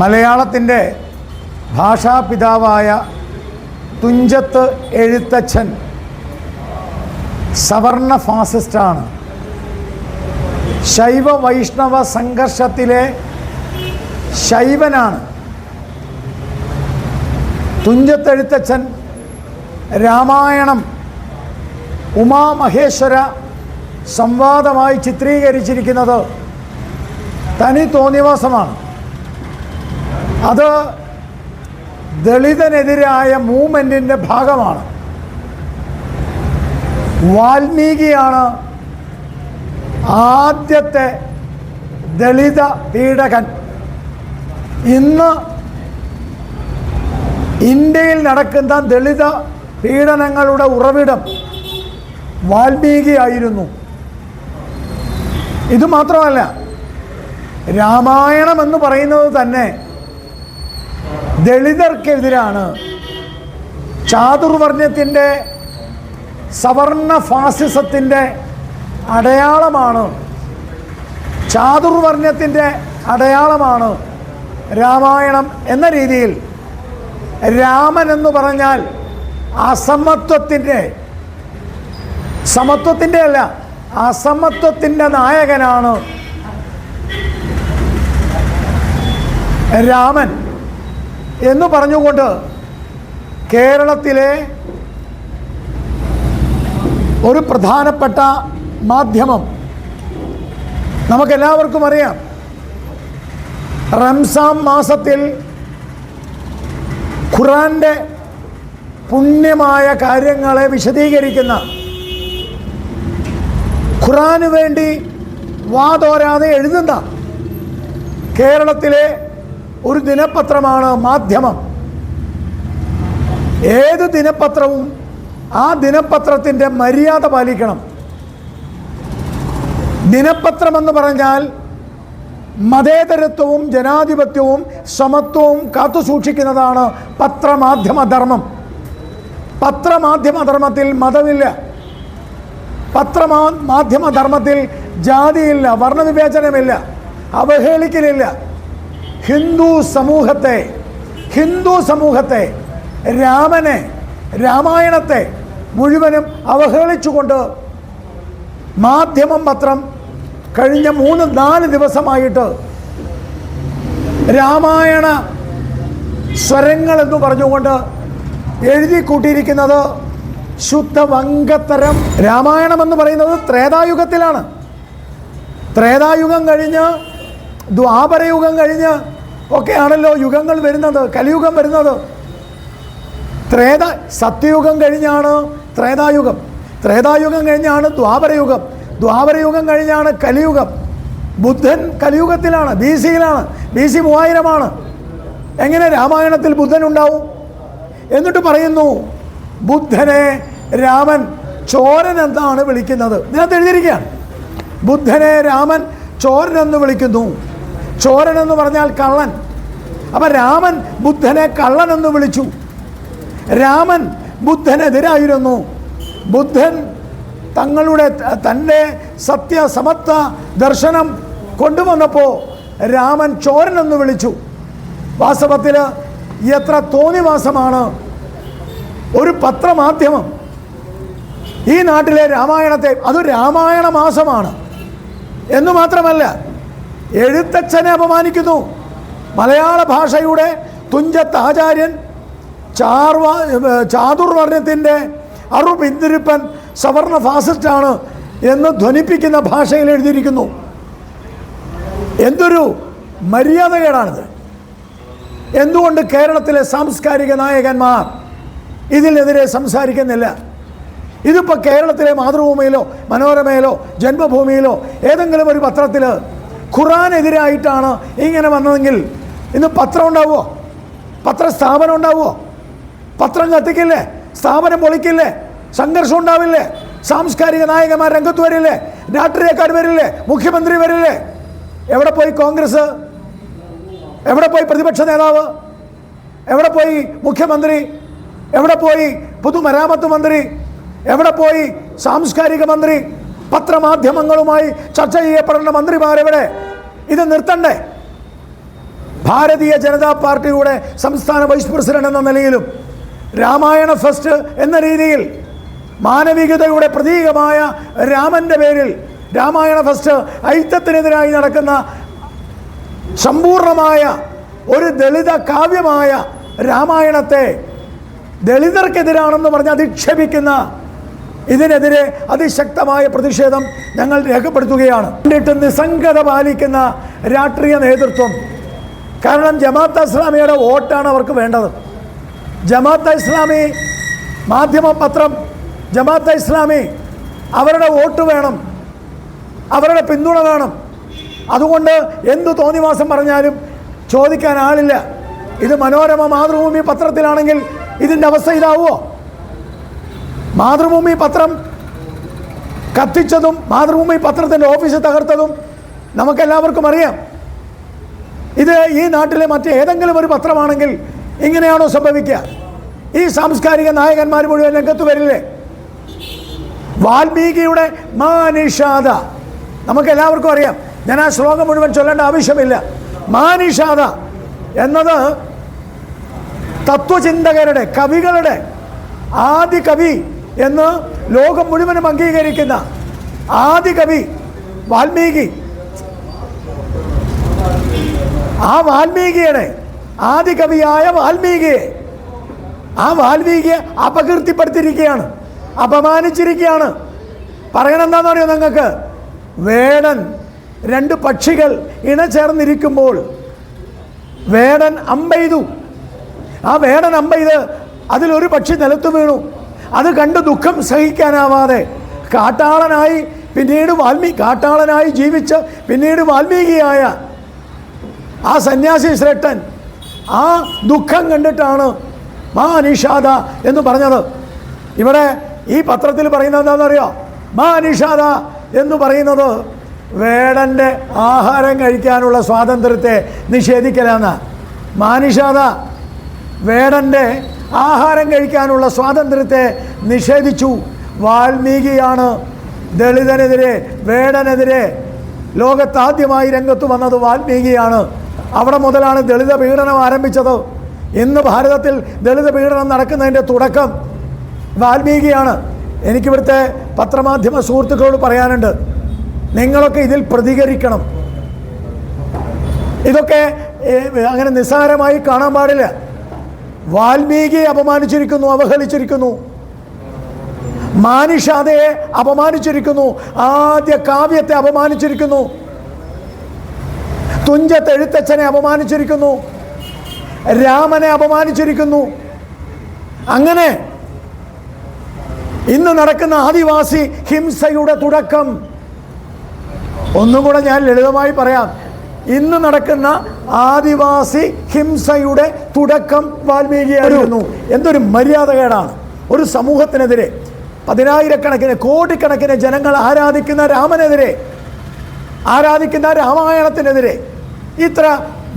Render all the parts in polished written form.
മലയാളത്തിൻ്റെ ഭാഷാപിതാവായ തുഞ്ചത്ത് എഴുത്തച്ഛൻ സവർണ ഫാസിസ്റ്റാണ്. ശൈവ വൈഷ്ണവ സംഘർഷത്തിലെ ശൈവനാണ്. തുഞ്ചത്തെഴുത്തച്ഛൻ രാമായണം ഉമാമഹേശ്വര സംവാദമായി ചിത്രീകരിച്ചിരിക്കുന്നത് തനി തോന്നിവാസമാണ്. അത് ദളിതനെതിരായ മൂവ്മെൻറ്റിൻ്റെ ഭാഗമാണ്. വാൽമീകിയാണ് ആദ്യത്തെ ദളിത പീഡകൻ. ഇന്ന് ഇന്ത്യയിൽ നടക്കുന്ന ദളിത പീഡനങ്ങളുടെ ഉറവിടം വാൽമീകിയായിരുന്നു. ഇതുമാത്രമല്ല, രാമായണം എന്ന് പറയുന്നത് തന്നെ ദളിതർക്കെതിരാണ്. ചാതുർവർണ്ണ്യത്തിൻ്റെ സവർണ ഫാസിസത്തിൻ്റെ അടയാളമാണ്. ചാതുർവർണ്ണ്യത്തിൻ്റെ അടയാളമാണ് രാമായണം എന്ന രീതിയിൽ രാമൻ എന്ന് പറഞ്ഞാൽ സമത്വത്തിൻ്റെ അല്ല, അസമത്വത്തിൻ്റെ നായകനാണ് രാമൻ എന്ന് പറഞ്ഞുകൊണ്ട് കേരളത്തിലെ ഒരു പ്രധാനപ്പെട്ട മാധ്യമം, നമുക്കെല്ലാവർക്കും അറിയാം, റംസാൻ മാസത്തിൽ ഖുർആൻ്റെ പുണ്യമായ കാര്യങ്ങളെ വിശദീകരിക്കുന്ന, ഖുർആന് വേണ്ടി വാതോരാതെ എഴുതുന്ന കേരളത്തിലെ ഒരു ദിനപത്രമാണ് മാധ്യമം. ഏത് ദിനപത്രവും ആ ദിനപത്രത്തിൻ്റെ മര്യാദ പാലിക്കണം. ദിനപത്രമെന്ന് പറഞ്ഞാൽ മതേതരത്വവും ജനാധിപത്യവും സമത്വവും കാത്തുസൂക്ഷിക്കുന്നതാണ് പത്രമാധ്യമധർമ്മം. പത്രമാധ്യമധർമ്മത്തിൽ മതമില്ല. പത്രമാധ്യമധർമ്മത്തിൽ ജാതിയില്ല, വർണ്ണവിവേചനമില്ല, അവഹേളിക്കലില്ല. ഹിന്ദു സമൂഹത്തെ രാമനെ, രാമായണത്തെ മുഴുവനും അവഹേളിച്ചുകൊണ്ട് മാധ്യമം പത്രം കഴിഞ്ഞ 3-4 ദിവസമായിട്ട് രാമായണ സ്വരങ്ങൾ എന്ന് പറഞ്ഞുകൊണ്ട് എഴുതി കൂട്ടിയിരിക്കുന്നത് ശുദ്ധ വങ്കത്തരം. രാമായണം എന്ന് പറയുന്നത് ത്രേതായുഗത്തിലാണ്. ത്രേതായുഗം കഴിഞ്ഞ് ദ്വാപരയുഗം കഴിഞ്ഞ് ഒക്കെയാണല്ലോ യുഗങ്ങൾ വരുന്നത്, കലിയുഗം വരുന്നത്. സത്യയുഗം കഴിഞ്ഞാണ് ത്രേതായുഗം, ത്രേതായുഗം കഴിഞ്ഞാണ് ദ്വാപരയുഗം, ദ്വാപരയുഗം കഴിഞ്ഞാണ് കലിയുഗം. ബുദ്ധൻ കലിയുഗത്തിലാണ്, BC-യിലാണ്. BC 3000 എങ്ങനെ രാമായണത്തിൽ ബുദ്ധൻ ഉണ്ടാവും? എന്നിട്ട് പറയുന്നു ബുദ്ധനെ രാമൻ ചോരൻ എന്നാണ് വിളിക്കുന്നത്. ഇതിനകത്ത് എഴുതിയിരിക്കുകയാണ്, ബുദ്ധനെ രാമൻ ചോരൻ എന്ന് വിളിക്കുന്നു. ചോരൻ എന്ന് പറഞ്ഞാൽ കള്ളൻ. അപ്പം രാമൻ ബുദ്ധനെ കള്ളൻ എന്ന് വിളിച്ചു. രാമൻ ബുദ്ധനെതിരായിരുന്നു. ബുദ്ധൻ തൻ്റെ സത്യസമത്വ ദർശനം കൊണ്ടുവന്നപ്പോൾ രാമൻ ചോരൻ എന്ന് വിളിച്ചു. വാസ്തവത്തിൽ എത്ര തോന്നിവാസമാണ് ഒരു പത്രമാധ്യമം ഈ നാട്ടിലെ രാമായണത്തെ, അത് രാമായണ മാസമാണ് എന്ന് മാത്രമല്ല, എഴുത്തച്ഛനെ അപമാനിക്കുന്നു. മലയാള ഭാഷയുടെ തുഞ്ചത്ത് ആചാര്യൻ ചാതുർവർണ്ണ്യത്തിൻ്റെ അറുപിന്തിരിപ്പൻ സവർണ ഫാസിസ്റ്റാണ് എന്ന് ധ്വനിപ്പിക്കുന്ന ഭാഷയിൽ എഴുതിയിരിക്കുന്നു. എന്തൊരു മര്യാദകേടാണിത്! എന്തുകൊണ്ട് കേരളത്തിലെ സാംസ്കാരിക നായകന്മാർ ഇതിനെതിരെ സംസാരിക്കുന്നില്ല? ഇതിപ്പോൾ കേരളത്തിലെ മാതൃഭൂമിയിലോ മനോരമയിലോ ജന്മഭൂമിയിലോ ഏതെങ്കിലും ഒരു പത്രത്തിൽ ഖുർആനെതിരായിട്ടാണ് ഇങ്ങനെ വന്നതെങ്കിൽ ഇന്ന് പത്രം ഉണ്ടാവുമോ? പത്രസ്ഥാപനം ഉണ്ടാവുമോ? പത്രം കത്തിക്കില്ലേ? സ്ഥാപനം പൊളിക്കില്ലേ? സംഘർഷം ഉണ്ടാവില്ലേ? സാംസ്കാരിക നായകന്മാർ രംഗത്ത് വരില്ലേ? രാഷ്ട്രീയക്കാർ വരില്ലേ? മുഖ്യമന്ത്രി വരില്ലേ? എവിടെ പോയി കോൺഗ്രസ്? എവിടെ പോയി പ്രതിപക്ഷ നേതാവ്? എവിടെ പോയി മുഖ്യമന്ത്രി? എവിടെ പോയി പൊതുമരാമത്ത് മന്ത്രി? എവിടെ പോയി സാംസ്കാരിക മന്ത്രി? പത്രമാധ്യമങ്ങളുമായി ചർച്ച ചെയ്യപ്പെടേണ്ട മന്ത്രിമാരെവിടെ? ഇത് നിർത്തണ്ടേ? ഭാരതീയ ജനതാ പാർട്ടിയുടെ സംസ്ഥാന വൈസ് പ്രസിഡന്റ് എന്ന നിലയിലും രാമായണ ഫെസ്റ്റ് എന്ന രീതിയിൽ മാനവികതയുടെ പ്രതീകമായ രാമൻ്റെ പേരിൽ രാമായണ ഫെസ്റ്റ് ഐക്യത്തിനെതിരായി നടക്കുന്ന സമ്പൂർണമായ ഒരു ദളിത കാവ്യമായ രാമായണത്തെ ദളിതർക്കെതിരാണെന്ന് പറഞ്ഞ് അധിക്ഷേപിക്കുന്ന ഇതിനെതിരെ അതിശക്തമായ പ്രതിഷേധം ഞങ്ങൾ രേഖപ്പെടുത്തുകയാണ്. എന്നിട്ട് നിസ്സംഗത പാലിക്കുന്ന രാഷ്ട്രീയ നേതൃത്വം. കാരണം ജമാഅത്തെ ഇസ്ലാമിയുടെ വോട്ടാണ് അവർക്ക് വേണ്ടത്. ജമാഅത്തെ ഇസ്ലാമി മാധ്യമ പത്രം, ജമാഅത്തെ ഇസ്ലാമി അവരുടെ വോട്ട് വേണം, അവരുടെ പിന്തുണ വേണം. അതുകൊണ്ട് എന്തു തോന്നിവാസം പറഞ്ഞാലും ചോദിക്കാൻ ആളില്ല. ഇത് മനോരമ മാതൃഭൂമി പത്രത്തിലാണെങ്കിൽ ഇതിൻ്റെ അവസ്ഥ ഇതാവുമോ? മാതൃഭൂമി പത്രം കത്തിച്ചതും മാതൃഭൂമി പത്രത്തിൻ്റെ ഓഫീസ് തകർത്തതും നമുക്കെല്ലാവർക്കും അറിയാം. ഇത് ഈ നാട്ടിലെ മറ്റേതെങ്കിലും ഒരു പത്രമാണെങ്കിൽ ഇങ്ങനെയാണോ സംഭവിക്കുക? ഈ സാംസ്കാരിക നായകന്മാർ മുഴുവൻ രംഗത്ത് വരില്ലേ? വാൽമീകിയുടെ മാനിഷാദ നമുക്കെല്ലാവർക്കും അറിയാം. ഞാൻ ആ ശ്ലോകം മുഴുവൻ ചൊല്ലേണ്ട ആവശ്യമില്ല. മാനിഷാദ എന്നത് തത്വചിന്തകരുടെ, കവികളുടെ ആദി കവി എന്ന് ലോകം മുഴുവനും അംഗീകരിക്കുന്ന ആദി കവി വാൽമീകി. ആ വാൽമീകിയുടെ ആദി കവിയായ വാൽമീകിയെ അപകീർത്തിപ്പെടുത്തിയിരിക്കുകയാണ്, അപമാനിച്ചിരിക്കുകയാണ്. പറയണെന്താണെന്നറിയോ നിങ്ങൾക്ക്? വേടൻ, രണ്ട് പക്ഷികൾ ഇണചേർന്നിരിക്കുമ്പോൾ വേടൻ അമ്പെയ്തു. ആ വേടൻ അമ്പെയ്ത് അതിലൊരു പക്ഷി നിലത്ത് വീണു. അത് കണ്ട് ദുഃഖം സഹിക്കാനാവാതെ കാട്ടാളനായി പിന്നീട് കാട്ടാളനായി ജീവിച്ച് പിന്നീട് വാൽമീകിയായ ആ സന്യാസി ശ്രേഷ്ഠൻ ആ ദുഃഖം കണ്ടിട്ടാണ് മാനിഷാദ എന്ന് പറഞ്ഞത്. ഇവിടെ ഈ പത്രത്തിൽ പറയുന്നത് എന്താണെന്നറിയോ? മാനിഷാദ എന്ന് പറയുന്നത് വേടൻ്റെ ആഹാരം കഴിക്കാനുള്ള സ്വാതന്ത്ര്യത്തെ നിഷേധിക്കലാണ്. മാനിഷാദ വേടൻ്റെ ആഹാരം കഴിക്കാനുള്ള സ്വാതന്ത്ര്യത്തെ നിഷേധിച്ചു. വാൽമീകിയാണ് ദളിതനെതിരെ, വേടനെതിരെ ലോകത്താദ്യമായി രംഗത്ത് വന്നത് വാൽമീകിയാണ്. അവിടെ മുതലാണ് ദളിത പീഡനം ആരംഭിച്ചത്. ഇന്ന് ഭാരതത്തിൽ ദളിത പീഡനം നടക്കുന്നതിൻ്റെ തുടക്കം വാൽമീകിയാണ്. എനിക്കിവിടുത്തെ പത്രമാധ്യമ സുഹൃത്തുക്കളോട് പറയാനുണ്ട്, നിങ്ങളൊക്കെ ഇതിൽ പ്രതികരിക്കണം. ഇതൊക്കെ അങ്ങനെ നിസ്സാരമായി കാണാൻ പാടില്ല. വാൽമീകിയെ അപമാനിച്ചിരിക്കുന്നു, അവഹേളിച്ചിരിക്കുന്നു. മാനിഷാദയെ അപമാനിച്ചിരിക്കുന്നു, ആദ്യ കാവ്യത്തെ അപമാനിച്ചിരിക്കുന്നു, തുഞ്ചത്ത് എഴുത്തച്ഛനെ അപമാനിച്ചിരിക്കുന്നു, രാമനെ അപമാനിച്ചിരിക്കുന്നു. അങ്ങനെ ഇന്ന് നടക്കുന്ന ആദിവാസി ഹിംസയുടെ തുടക്കം, ഒന്നും കൂടെ ഞാൻ ലളിതമായി പറയാം, ഇന്ന് നടക്കുന്ന ആദിവാസി ഹിംസയുടെ തുടക്കം വാൽമീകിയായിരുന്നു. എന്തൊരു മര്യാദകേടാണ്! ഒരു സമൂഹത്തിനെതിരെ, പതിനായിരക്കണക്കിന് കോടിക്കണക്കിന് ജനങ്ങൾ ആരാധിക്കുന്ന രാമനെതിരെ, ആരാധിക്കുന്ന രാമായണത്തിനെതിരെ ഇത്ര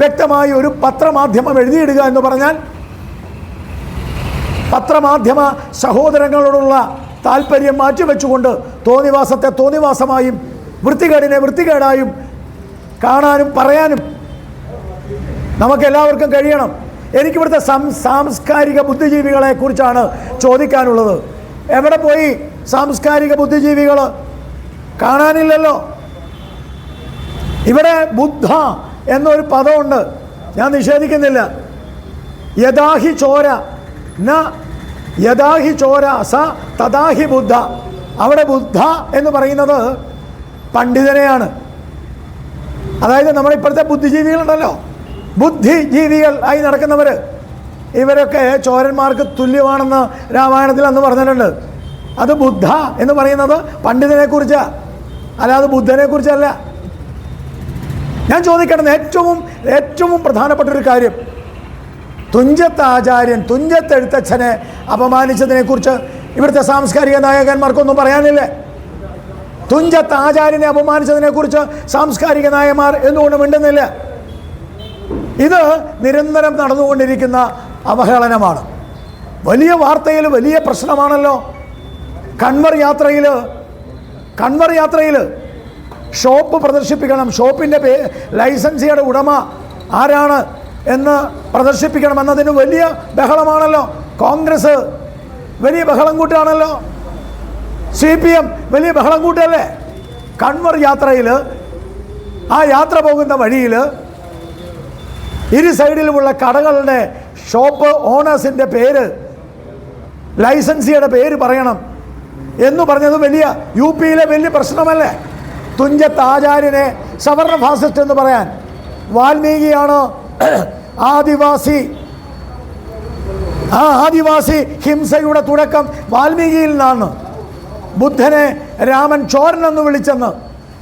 വ്യക്തമായി ഒരു പത്രമാധ്യമം എഴുതിയിടുക എന്ന് പറഞ്ഞാൽ പത്രമാധ്യമ സഹോദരങ്ങളോടുള്ള താല്പര്യം മാറ്റിവെച്ചുകൊണ്ട് തോന്നിവാസത്തെ തോന്നിവാസമായും വൃത്തികേടിനെ വൃത്തികേടായും കാണാനും പറയാനും നമുക്കെല്ലാവർക്കും കഴിയണം. എനിക്കിവിടുത്തെ സാംസ്കാരിക ബുദ്ധിജീവികളെ കുറിച്ചാണ് ചോദിക്കാനുള്ളത്. എവിടെ പോയി സാംസ്കാരിക ബുദ്ധിജീവികൾ? കാണാനില്ലല്ലോ. ഇവിടെ ബുദ്ധ എന്നൊരു പദമുണ്ട്, ഞാൻ നിഷേധിക്കുന്നില്ല. യഥാഹി ചോര ന യഥാഹി ചോര സ തഥാഹി ബുദ്ധ. അവിടെ ബുദ്ധ എന്ന് പറയുന്നത് പണ്ഡിതനെയാണ്. അതായത് നമ്മുടെ ഇപ്പോഴത്തെ ബുദ്ധിജീവികളുണ്ടല്ലോ, ബുദ്ധിജീവികൾ ആയി നടക്കുന്നവർ, ഇവരൊക്കെ ചോരന്മാർക്ക് തുല്യമാണെന്ന് രാമായണത്തിൽ അന്ന് പറഞ്ഞിട്ടുണ്ട്. അത് ബുദ്ധ എന്ന് പറയുന്നത് പണ്ഡിതനെ കുറിച്ചാണ്, അല്ലാതെ ബുദ്ധനെ കുറിച്ചല്ല. ഞാൻ ചോദിക്കണം, ഏറ്റവും പ്രധാനപ്പെട്ടൊരു കാര്യം, തുഞ്ചത്ത് ആചാര്യൻ, തുഞ്ചത്ത് എഴുത്തച്ഛനെ അപമാനിച്ചതിനെക്കുറിച്ച് ഇവിടുത്തെ സാംസ്കാരിക നായകന്മാർക്കൊന്നും പറയാനില്ലേ? തുഞ്ചത്ത് ആചാര്യനെ അപമാനിച്ചതിനെക്കുറിച്ച് സാംസ്കാരിക നായകന്മാർ എന്തുകൊണ്ട് മിണ്ടുന്നില്ല? ഇത് നിരന്തരം നടന്നുകൊണ്ടിരിക്കുന്ന അവഹേളനമാണ്. വലിയ വാർത്തയിൽ വലിയ പ്രശ്നമാണല്ലോ. കൺവർ യാത്രയിൽ ഷോപ്പ് പ്രദർശിപ്പിക്കണം, ഷോപ്പിൻ്റെ ലൈസൻസിയുടെ ഉടമ ആരാണ് എന്ന് പ്രദർശിപ്പിക്കണമെന്നതിന് വലിയ ബഹളമാണല്ലോ. കോൺഗ്രസ് വലിയ ബഹളം കൂട്ടാണല്ലോ, CPM വലിയ ബഹളം കൂട്ടല്ലേ. കൺവർ യാത്രയിൽ ആ യാത്ര പോകുന്ന വഴിയിൽ ഇരു സൈഡിലുമുള്ള കടകളുടെ ഷോപ്പ് ഓണേഴ്സിൻ്റെ പേര്, ലൈസൻസിയുടെ പേര് പറയണം എന്ന് പറഞ്ഞത് വലിയ UP-യിലെ വലിയ പ്രശ്നമല്ലേ. തുഞ്ചത്ത് ആചാര്യനെ സവർണ ഫാസിസ്റ്റ് എന്ന് പറയാൻ, വാൽമീകിയാണ് ആദിവാസി, ആ ആദിവാസി ഹിംസയുടെ തുടക്കം വാൽമീകിയിൽ നിന്നാണ്. ബുദ്ധനെ രാമൻ ചോരനെന്ന് വിളിച്ചെന്ന്,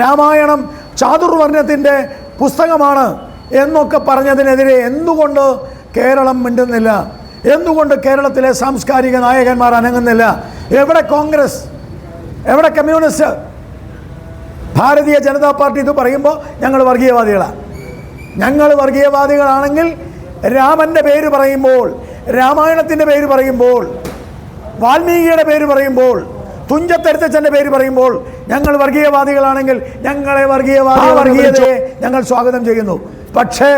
രാമായണം ചാതുർവർണ്ണത്തിൻ്റെ പുസ്തകമാണ് എന്നൊക്കെ പറഞ്ഞതിനെതിരെ എന്തുകൊണ്ട് കേരളം മിണ്ടുന്നില്ല? എന്തുകൊണ്ട് കേരളത്തിലെ സാംസ്കാരിക നായകന്മാർ അനങ്ങുന്നില്ല? എവിടെ കോൺഗ്രസ്, എവിടെ കമ്മ്യൂണിസ്റ്റ്? ഭാരതീയ ജനതാ പാർട്ടി ഇത് പറയുമ്പോൾ ഞങ്ങൾ വർഗീയവാദികളാണ്. ഞങ്ങൾ വർഗീയവാദികളാണെങ്കിൽ രാമൻ്റെ പേര് പറയുമ്പോൾ, രാമായണത്തിൻ്റെ പേര് പറയുമ്പോൾ, വാൽമീകിയുടെ പേര് പറയുമ്പോൾ, തുഞ്ചത്തെഴുത്തച്ഛൻ്റെ പേര് പറയുമ്പോൾ ഞങ്ങൾ വർഗീയവാദികളാണെങ്കിൽ ഞങ്ങളെ വർഗീയതയെ ഞങ്ങൾ സ്വാഗതം ചെയ്യുന്നു. പക്ഷേ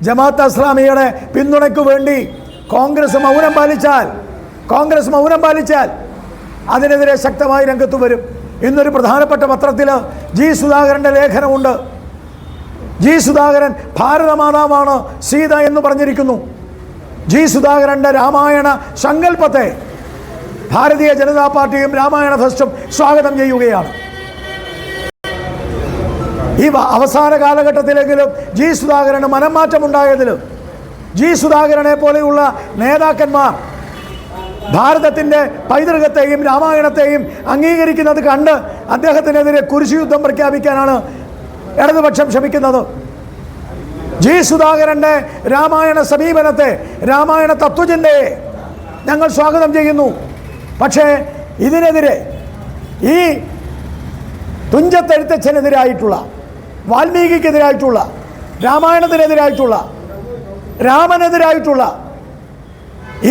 ജമാഅത്ത് ഇസ്ലാമിയുടെ പിന്തുണയ്ക്ക് വേണ്ടി കോൺഗ്രസ് മൗനം പാലിച്ചാൽ അതിനെതിരെ ശക്തമായി രംഗത്ത് വരും. ഇന്നൊരു പ്രധാനപ്പെട്ട പത്രത്തിൽ ജി സുധാകരൻ്റെ ലേഖനമുണ്ട്. ജി സുധാകരൻ ഭാരതമാതാവാണ് സീത എന്ന് പറഞ്ഞിരിക്കുന്നു. ജി സുധാകരൻ്റെ രാമായണ സങ്കല്പത്തെ ഭാരതീയ ജനതാ പാർട്ടിയും രാമായണ ഫെസ്റ്റും സ്വാഗതം ചെയ്യുകയാണ്. ഈ അവസാന കാലഘട്ടത്തിലെങ്കിലും ജി സുധാകരന് മനംമാറ്റമുണ്ടായതിലും ജി സുധാകരനെ പോലെയുള്ള നേതാക്കന്മാർ ഭാരതത്തിൻ്റെ പൈതൃകത്തെയും രാമായണത്തെയും അംഗീകരിക്കുന്നത് കണ്ട് അദ്ദേഹത്തിനെതിരെ കുരിശുയുദ്ധം പ്രഖ്യാപിക്കാനാണ് ഇടതുപക്ഷം ശ്രമിക്കുന്നത്. ജി സുധാകരൻ്റെ രാമായണ സമീപനത്തെ, രാമായണ തത്വചിന്തയെ ഞങ്ങൾ സ്വാഗതം ചെയ്യുന്നു. പക്ഷേ ഇതിനെതിരെ, ഈ തുഞ്ചത്തെഴുത്തച്ഛനെതിരായിട്ടുള്ള, വാൽമീകിക്കെതിരായിട്ടുള്ള, രാമായണത്തിനെതിരായിട്ടുള്ള, രാമനെതിരായിട്ടുള്ള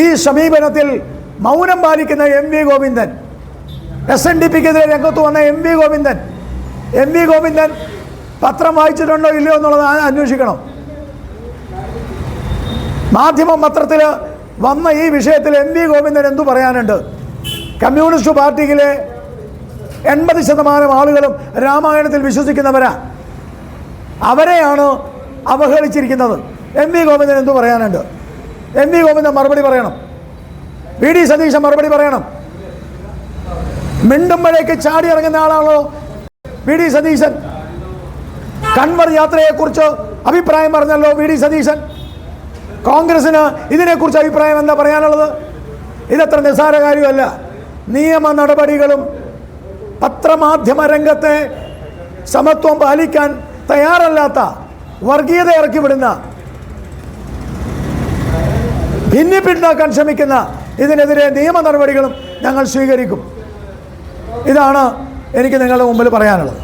ഈ സമീപനത്തിൽ മൗനം പാലിക്കുന്ന MV ഗോവിന്ദൻ, SNDPക്കെതിരെ രംഗത്ത് വന്ന MV ഗോവിന്ദൻ പത്രം വായിച്ചിട്ടുണ്ടോ ഇല്ലയോ എന്നുള്ളത് അന്വേഷിക്കണം. മാധ്യമം പത്രത്തിൽ വന്ന ഈ വിഷയത്തിൽ MV ഗോവിന്ദൻ എന്തു പറയാനുണ്ട്? കമ്മ്യൂണിസ്റ്റ് പാർട്ടിയിലെ 80% ആളുകളും രാമായണത്തിൽ വിശ്വസിക്കുന്നവരാ, അവരെയാണ് അവഹേളിച്ചിരിക്കുന്നത്. MV ഗോവിന്ദൻ എന്തു പറയാനുണ്ട്? MV ഗോവിന്ദൻ മറുപടി പറയണം. VD സതീശൻ മറുപടി പറയണം. മിണ്ടുമ്പോഴേക്ക് ചാടി ഇറങ്ങുന്ന ആളാണല്ലോ VD സതീശൻ. കൺവർ യാത്രയെക്കുറിച്ച് അഭിപ്രായം പറഞ്ഞല്ലോ VD സതീശൻ. കോൺഗ്രസിന് ഇതിനെക്കുറിച്ച് അഭിപ്രായം എന്താ പറയാനുള്ളത്? ഇതത്ര നിസ്സാര കാര്യമല്ല. നിയമ നടപടികളും പത്രമാധ്യമ രംഗത്തെ സമത്വം പാലിക്കാൻ തയ്യാറല്ലാത്ത, വർഗീയത ഇറക്കി വിടുന്ന, ഭിന്നിപ്പിണ്ടാക്കാൻ ശ്രമിക്കുന്ന ഇതിനെതിരെ നിയമ നടപടികളും ഞങ്ങൾ സ്വീകരിക്കും. ഇതാണ് എനിക്ക് നിങ്ങളുടെ മുമ്പിൽ പറയാനുള്ളത്.